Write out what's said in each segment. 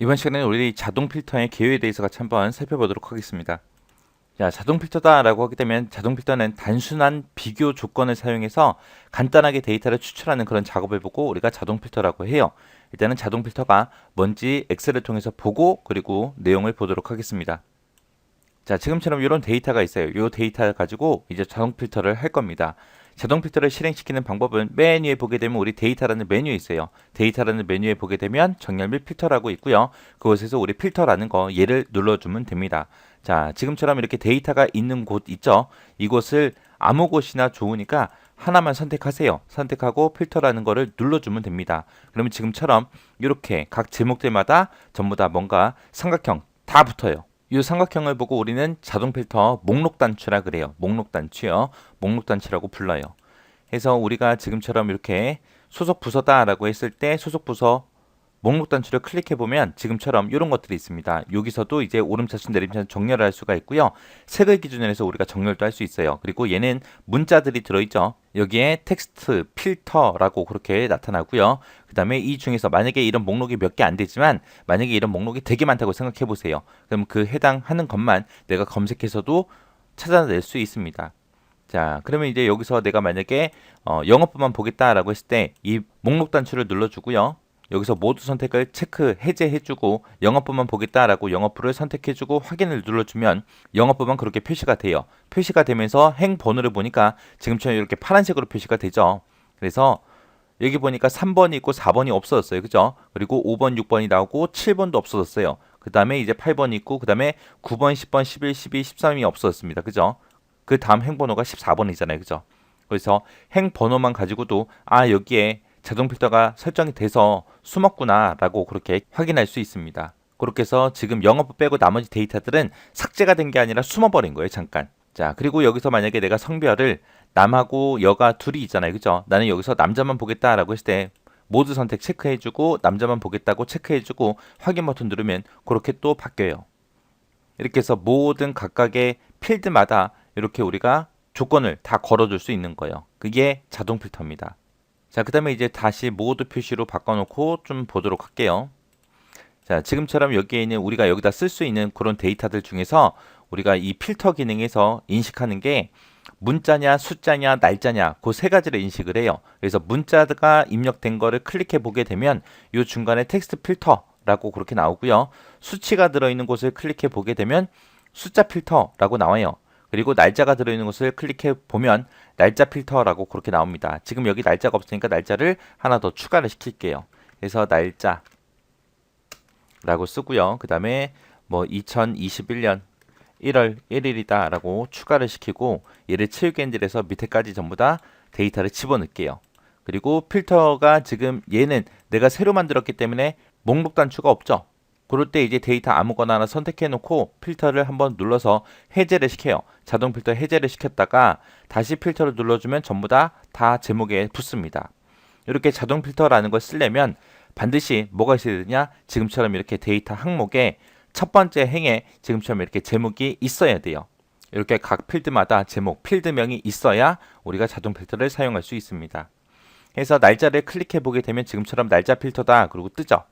이번 시간에는 우리 자동 필터의 개요에 대해서 같이 한번 살펴보도록 하겠습니다. 자, 자동 필터다라고 하게 되면 자동 필터는 단순한 비교 조건을 사용해서 간단하게 데이터를 추출하는 그런 작업을 보고 우리가 자동 필터라고 해요. 일단은 자동 필터가 뭔지 엑셀을 통해서 보고 그리고 내용을 보도록 하겠습니다. 자, 지금처럼 이런 데이터가 있어요. 이 데이터 가지고 이제 자동 필터를 할 겁니다. 자동 필터를 실행시키는 방법은 맨 위에 보게 되면 우리 데이터라는 메뉴에 있어요. 데이터라는 메뉴에 보게 되면 정렬 및 필터라고 있고요. 그곳에서 우리 필터라는 거 얘를 눌러주면 됩니다. 자, 지금처럼 이렇게 데이터가 있는 곳 있죠? 이곳을 아무 곳이나 좋으니까 하나만 선택하세요. 선택하고 필터라는 거를 눌러주면 됩니다. 그러면 지금처럼 이렇게 각 제목들마다 전부 다 뭔가 삼각형 다 붙어요. 이 삼각형을 보고 우리는 자동 필터 목록 단추라 그래요. 목록 단추요. 목록 단추라고 불러요. 해서 우리가 지금처럼 이렇게 소속 부서다라고 했을 때 소속 부서 목록 단추를 클릭해 보면 지금처럼 이런 것들이 있습니다. 여기서도 이제 오름차순 내림차순 정렬을 할 수가 있고요. 색을 기준으로 해서 우리가 정렬도 할 수 있어요. 그리고 얘는 문자들이 들어있죠. 여기에 텍스트 필터라고 그렇게 나타나고요. 그 다음에 이 중에서 만약에 이런 목록이 몇 개 안 되지만 만약에 이런 목록이 되게 많다고 생각해 보세요. 그럼 그 해당하는 것만 내가 검색해서도 찾아낼 수 있습니다. 자, 그러면 이제 여기서 내가 만약에 영어부만 보겠다라고 했을 때 이 목록 단추를 눌러주고요. 여기서 모두 선택을 체크 해제해주고 영어부만 보겠다라고 영어부를 선택해주고 확인을 눌러주면 영어부만 그렇게 표시가 돼요. 표시가 되면서 행 번호를 보니까 지금처럼 이렇게 파란색으로 표시가 되죠. 그래서 여기 보니까 3번이 있고 4번이 없어졌어요. 그죠? 그리고 5번, 6번이 나오고 7번도 없어졌어요. 그 다음에 이제 8번이 있고 그 다음에 9번, 10번, 11, 12, 13이 없어졌습니다. 그죠? 그 다음 행번호가 14번이잖아요. 그죠? 그래서 행번호만 가지고도 여기에 자동 필터가 설정이 돼서 숨었구나 라고 그렇게 확인할 수 있습니다. 그렇게 해서 지금 영어부 빼고 나머지 데이터들은 삭제가 된 게 아니라 숨어버린 거예요. 잠깐. 자, 그리고 여기서 만약에 내가 성별을 남하고 여가 둘이 있잖아요. 그죠? 나는 여기서 남자만 보겠다라고 했을 때 모두 선택 체크해주고 남자만 보겠다고 체크해주고 확인 버튼 누르면 그렇게 또 바뀌어요. 이렇게 해서 모든 각각의 필드마다 이렇게 우리가 조건을 다 걸어줄 수 있는 거예요. 그게 자동 필터입니다. 자, 그 다음에 이제 다시 모드 표시로 바꿔놓고 좀 보도록 할게요. 자, 지금처럼 여기에 있는 우리가 여기다 쓸 수 있는 그런 데이터들 중에서 우리가 이 필터 기능에서 인식하는 게 문자냐, 숫자냐, 날짜냐 그 세 가지를 인식을 해요. 그래서 문자가 입력된 거를 클릭해 보게 되면 이 중간에 텍스트 필터라고 그렇게 나오고요. 수치가 들어있는 곳을 클릭해 보게 되면 숫자 필터라고 나와요. 그리고 날짜가 들어있는 곳을 클릭해 보면 날짜 필터라고 그렇게 나옵니다. 지금 여기 날짜가 없으니까 날짜를 하나 더 추가를 시킬게요. 그래서 날짜라고 쓰고요. 그 다음에 뭐 2021년 1월 1일이다 라고 추가를 시키고 얘를 치우겐질해서 밑에까지 전부 다 데이터를 집어넣을게요. 그리고 필터가 지금 얘는 내가 새로 만들었기 때문에 목록 단추가 없죠. 그럴 때 이제 데이터 아무거나 하나 선택해 놓고 필터를 한번 눌러서 해제를 시켜요. 자동 필터 해제를 시켰다가 다시 필터를 눌러주면 전부 다 제목에 붙습니다. 이렇게 자동 필터라는 걸 쓰려면 반드시 뭐가 있어야 되냐? 지금처럼 이렇게 데이터 항목에 첫 번째 행에 지금처럼 이렇게 제목이 있어야 돼요. 이렇게 각 필드마다 제목, 필드명이 있어야 우리가 자동 필터를 사용할 수 있습니다. 그래서 날짜를 클릭해 보게 되면 지금처럼 날짜 필터다 그리고 뜨죠.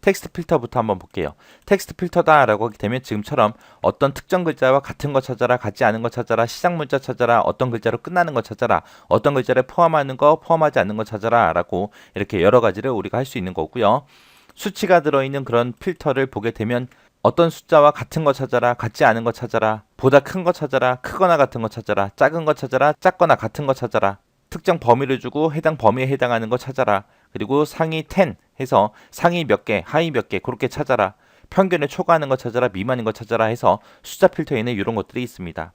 텍스트 필터부터 한번 볼게요. 텍스트 필터다 라고 하게 되면 지금처럼 어떤 특정 글자와 같은 거 찾아라, 같지 않은 거 찾아라, 시작 문자 찾아라, 어떤 글자로 끝나는 거 찾아라, 어떤 글자를 포함하는 거, 포함하지 않는 거 찾아라 라고 이렇게 여러 가지를 우리가 할 수 있는 거고요. 수치가 들어있는 그런 필터를 보게 되면 어떤 숫자와 같은 거 찾아라, 같지 않은 거 찾아라, 보다 큰 거 찾아라, 크거나 같은 거 찾아라, 작은 거 찾아라, 작거나 같은 거 찾아라, 특정 범위를 주고 해당 범위에 해당하는 거 찾아라. 그리고 상위 10 해서 상위 몇 개, 하위 몇 개 그렇게 찾아라. 평균을 초과하는 거 찾아라, 미만인 거 찾아라 해서 숫자 필터에는 이런 것들이 있습니다.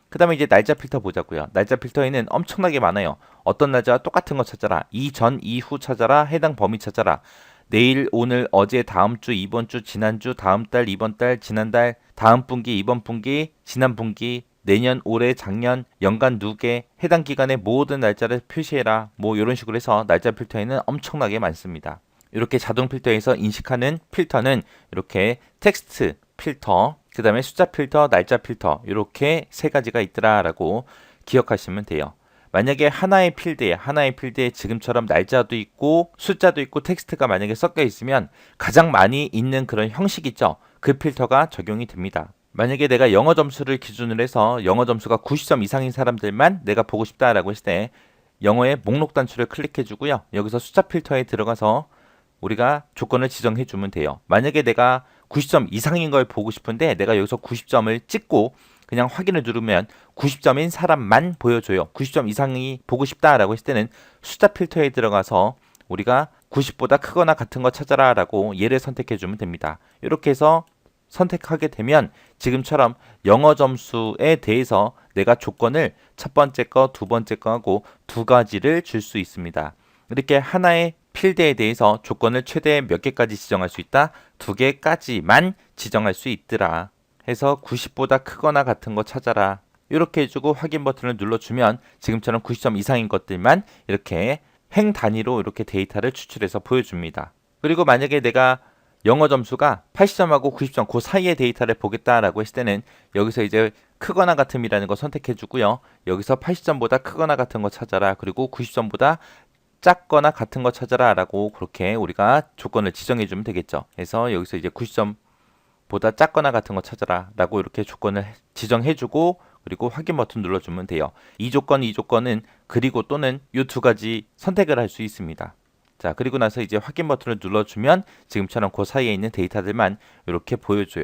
그 다음에 이제 날짜 필터 보자고요. 날짜 필터에는 엄청나게 많아요. 어떤 날짜와 똑같은 거 찾아라. 이전, 이후 찾아라. 해당 범위 찾아라. 내일, 오늘, 어제, 다음 주, 이번 주, 지난주, 다음 달, 이번 달, 지난달, 다음 분기, 이번 분기, 지난 분기, 내년, 올해, 작년, 연간 누계, 해당 기간의 모든 날짜를 표시해라. 뭐 이런 식으로 해서 날짜 필터에는 엄청나게 많습니다. 이렇게 자동 필터에서 인식하는 필터는 이렇게 텍스트 필터, 그 다음에 숫자 필터, 날짜 필터 이렇게 세 가지가 있더라라고 기억하시면 돼요. 만약에 하나의 필드에 지금처럼 날짜도 있고 숫자도 있고 텍스트가 만약에 섞여 있으면 가장 많이 있는 그런 형식 있죠. 그 필터가 적용이 됩니다. 만약에 내가 영어 점수를 기준으로 해서 영어 점수가 90점 이상인 사람들만 내가 보고 싶다라고 했을 때 영어의 목록 단추를 클릭해 주고요. 여기서 숫자 필터에 들어가서 우리가 조건을 지정해 주면 돼요. 만약에 내가 90점 이상인 걸 보고 싶은데 내가 여기서 90점을 찍고 그냥 확인을 누르면 90점인 사람만 보여줘요. 90점 이상이 보고 싶다라고 했을 때는 숫자 필터에 들어가서 우리가 90보다 크거나 같은 거 찾아라 라고 얘를 선택해 주면 됩니다. 이렇게 해서 선택하게 되면 지금처럼 영어 점수에 대해서 내가 조건을 첫 번째 거, 두 번째 거 하고 두 가지를 줄 수 있습니다. 이렇게 하나의 필드에 대해서 조건을 최대 몇 개까지 지정할 수 있다? 두 개까지만 지정할 수 있더라. 해서 90보다 크거나 같은 거 찾아라. 이렇게 해주고 확인 버튼을 눌러주면 지금처럼 90점 이상인 것들만 이렇게 행 단위로 이렇게 데이터를 추출해서 보여줍니다. 그리고 만약에 내가 영어 점수가 80점하고 90점 그 사이의 데이터를 보겠다라고 했을 때는 여기서 이제 크거나 같음이라는 거 선택해 주고요. 여기서 80점보다 크거나 같은 거 찾아라. 그리고 90점보다 작거나 같은 거 찾아라 라고 그렇게 우리가 조건을 지정해 주면 되겠죠. 그래서 여기서 이제 90점보다 작거나 같은 거 찾아라 라고 이렇게 조건을 지정해 주고 그리고 확인 버튼 눌러주면 돼요. 이 조건은 그리고 또는 이 두 가지 선택을 할 수 있습니다. 자, 그리고 나서 이제 확인 버튼을 눌러주면 지금처럼 그 사이에 있는 데이터들만 이렇게 보여줘요.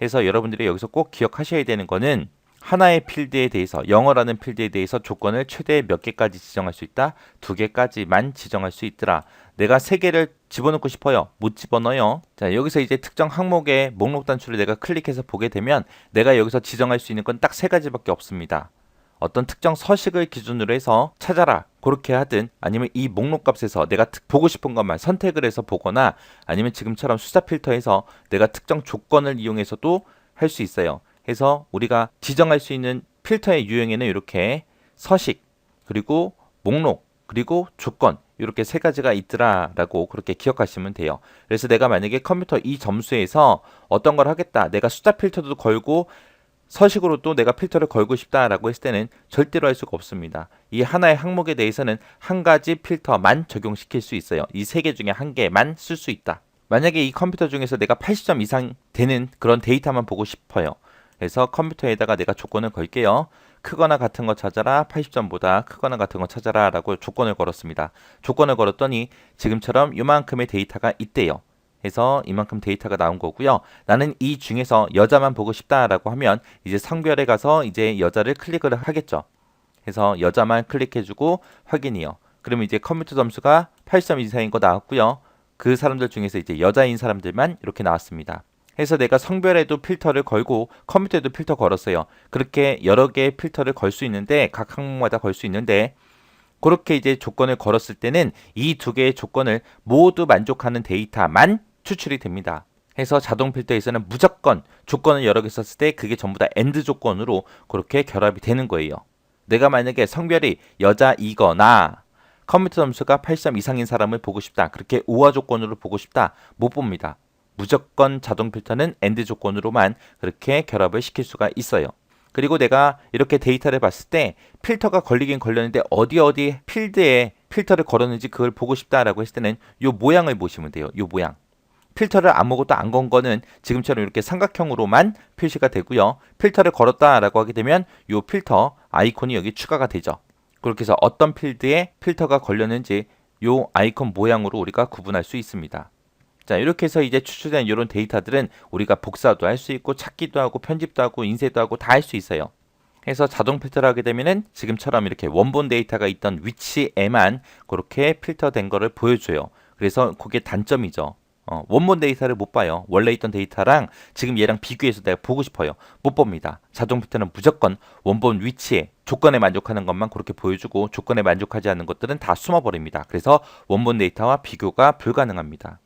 해서 여러분들이 여기서 꼭 기억하셔야 되는 거는 하나의 필드에 대해서 영어라는 필드에 대해서 조건을 최대 몇 개까지 지정할 수 있다? 두 개까지만 지정할 수 있더라. 내가 세 개를 집어넣고 싶어요. 못 집어넣어요. 자, 여기서 이제 특정 항목의 목록 단추를 내가 클릭해서 보게 되면 내가 여기서 지정할 수 있는 건 딱 세 가지밖에 없습니다. 어떤 특정 서식을 기준으로 해서 찾아라 그렇게 하든 아니면 이 목록 값에서 내가 보고 싶은 것만 선택을 해서 보거나 아니면 지금처럼 숫자 필터에서 내가 특정 조건을 이용해서도 할 수 있어요. 해서 우리가 지정할 수 있는 필터의 유형에는 이렇게 서식 그리고 목록 그리고 조건 이렇게 세 가지가 있더라라고 그렇게 기억하시면 돼요. 그래서 내가 만약에 컴퓨터 이 점수에서 어떤 걸 하겠다 내가 숫자 필터도 걸고 서식으로 또 내가 필터를 걸고 싶다라고 했을 때는 절대로 할 수가 없습니다. 이 하나의 항목에 대해서는 한 가지 필터만 적용시킬 수 있어요. 이 세 개 중에 한 개만 쓸 수 있다. 만약에 이 컴퓨터 중에서 내가 80점 이상 되는 그런 데이터만 보고 싶어요. 그래서 컴퓨터에다가 내가 조건을 걸게요. 크거나 같은 거 찾아라. 80점보다 크거나 같은 거 찾아라 라고 조건을 걸었습니다. 조건을 걸었더니 지금처럼 이만큼의 데이터가 있대요. 해서 이만큼 데이터가 나온 거고요. 나는 이 중에서 여자만 보고 싶다라고 하면 이제 성별에 가서 이제 여자를 클릭을 하겠죠. 해서 여자만 클릭해주고 확인이요. 그러면 이제 컴퓨터 점수가 80점 이상인 거 나왔고요. 그 사람들 중에서 이제 여자인 사람들만 이렇게 나왔습니다. 해서 내가 성별에도 필터를 걸고 컴퓨터에도 필터 걸었어요. 그렇게 여러 개의 필터를 걸 수 있는데 각 항목마다 걸 수 있는데 그렇게 이제 조건을 걸었을 때는 이 두 개의 조건을 모두 만족하는 데이터만 추출이 됩니다. 해서 자동 필터에서는 무조건 조건을 여러 개 썼을 때 그게 전부 다 AND 조건으로 그렇게 결합이 되는 거예요. 내가 만약에 성별이 여자이거나 컴퓨터 점수가 80점 이상인 사람을 보고 싶다. 그렇게 우화 조건으로 보고 싶다. 못 봅니다. 무조건 자동 필터는 AND 조건으로만 그렇게 결합을 시킬 수가 있어요. 그리고 내가 이렇게 데이터를 봤을 때 필터가 걸리긴 걸렸는데 어디 필드에 필터를 걸었는지 그걸 보고 싶다라고 했을 때는 이 모양을 보시면 돼요. 이 모양. 필터를 아무것도 안 건 거는 지금처럼 이렇게 삼각형으로만 표시가 되고요. 필터를 걸었다라고 하게 되면 이 필터 아이콘이 여기 추가가 되죠. 그렇게 해서 어떤 필드에 필터가 걸렸는지 이 아이콘 모양으로 우리가 구분할 수 있습니다. 자, 이렇게 해서 이제 추출된 이런 데이터들은 우리가 복사도 할 수 있고 찾기도 하고 편집도 하고 인쇄도 하고 다 할 수 있어요. 해서 자동 필터를 하게 되면은 지금처럼 이렇게 원본 데이터가 있던 위치에만 그렇게 필터된 거를 보여줘요. 그래서 그게 단점이죠. 원본 데이터를 못 봐요. 원래 있던 데이터랑 지금 얘랑 비교해서 내가 보고 싶어요. 못 봅니다. 자동 필터는 무조건 원본 위치에 조건에 만족하는 것만 그렇게 보여주고 조건에 만족하지 않는 것들은 다 숨어버립니다. 그래서 원본 데이터와 비교가 불가능합니다.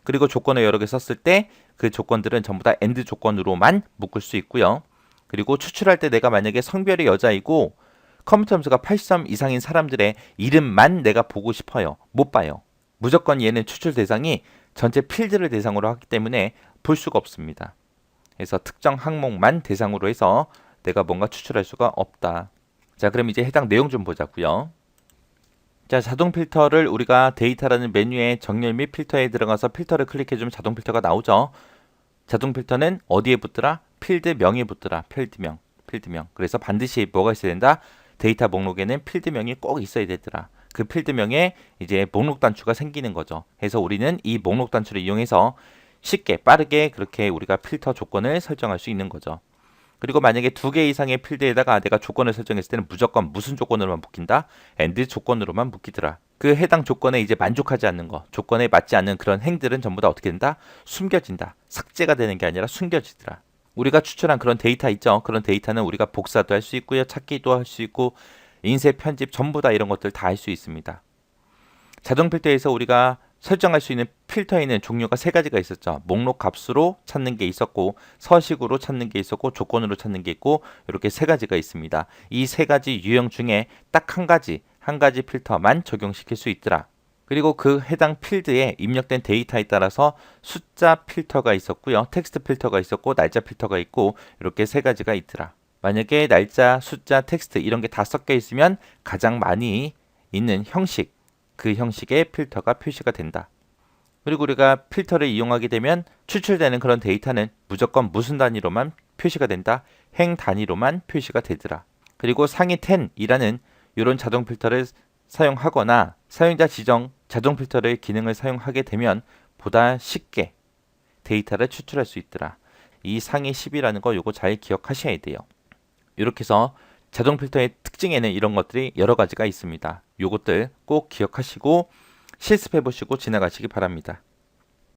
그리고 조건을 여러 개 썼을 때 그 조건들은 전부 다 AND 조건으로만 묶을 수 있고요. 그리고 추출할 때 내가 만약에 성별이 여자이고 컴퓨터 점수가 80점 이상인 사람들의 이름만 내가 보고 싶어요. 못 봐요. 무조건 얘는 추출 대상이 전체 필드를 대상으로 하기 때문에 볼 수가 없습니다. 그래서 특정 항목만 대상으로 해서 내가 뭔가 추출할 수가 없다. 자, 그럼 이제 해당 내용 좀 보자고요. 자, 자동 필터를 우리가 데이터라는 메뉴에 정렬 및 필터에 들어가서 필터를 클릭해주면 자동 필터가 나오죠. 자동 필터는 어디에 붙더라? 필드명에 붙더라. 필드명. 그래서 반드시 뭐가 있어야 된다? 데이터 목록에는 필드명이 꼭 있어야 되더라. 그 필드명에 이제 목록 단추가 생기는 거죠. 그래서 우리는 이 목록 단추를 이용해서 쉽게 빠르게 그렇게 우리가 필터 조건을 설정할 수 있는 거죠. 그리고 만약에 2개 이상의 필드에다가 내가 조건을 설정했을 때는 무조건 무슨 조건으로만 묶인다? AND 조건으로만 묶이더라. 그 해당 조건에 이제 만족하지 않는 거, 조건에 맞지 않는 그런 행들은 전부 다 어떻게 된다? 숨겨진다. 삭제가 되는 게 아니라 숨겨지더라. 우리가 추출한 그런 데이터 있죠? 그런 데이터는 우리가 복사도 할 수 있고요. 찾기도 할 수 있고 인쇄, 편집 전부 다 이런 것들 다 할 수 있습니다. 자동 필터에서 우리가 설정할 수 있는 필터에는 종류가 3가지가 있었죠. 목록 값으로 찾는 게 있었고 서식으로 찾는 게 있었고 조건으로 찾는 게 있고 이렇게 3가지가 있습니다. 이 3가지 유형 중에 딱 한 가지 필터만 적용시킬 수 있더라. 그리고 그 해당 필드에 입력된 데이터에 따라서 숫자 필터가 있었고요. 텍스트 필터가 있었고 날짜 필터가 있고 이렇게 3가지가 있더라. 만약에 날짜, 숫자, 텍스트 이런 게 다 섞여 있으면 가장 많이 있는 형식, 그 형식의 필터가 표시가 된다. 그리고 우리가 필터를 이용하게 되면 추출되는 그런 데이터는 무조건 무슨 단위로만 표시가 된다? 행 단위로만 표시가 되더라. 그리고 상위 10이라는 이런 자동 필터를 사용하거나 사용자 지정 자동 필터의 기능을 사용하게 되면 보다 쉽게 데이터를 추출할 수 있더라. 이 상위 10이라는 거 요거 잘 기억하셔야 돼요. 이렇게 해서 자동 필터의 특징에는 이런 것들이 여러 가지가 있습니다. 요것들 꼭 기억하시고 실습해 보시고 지나가시기 바랍니다.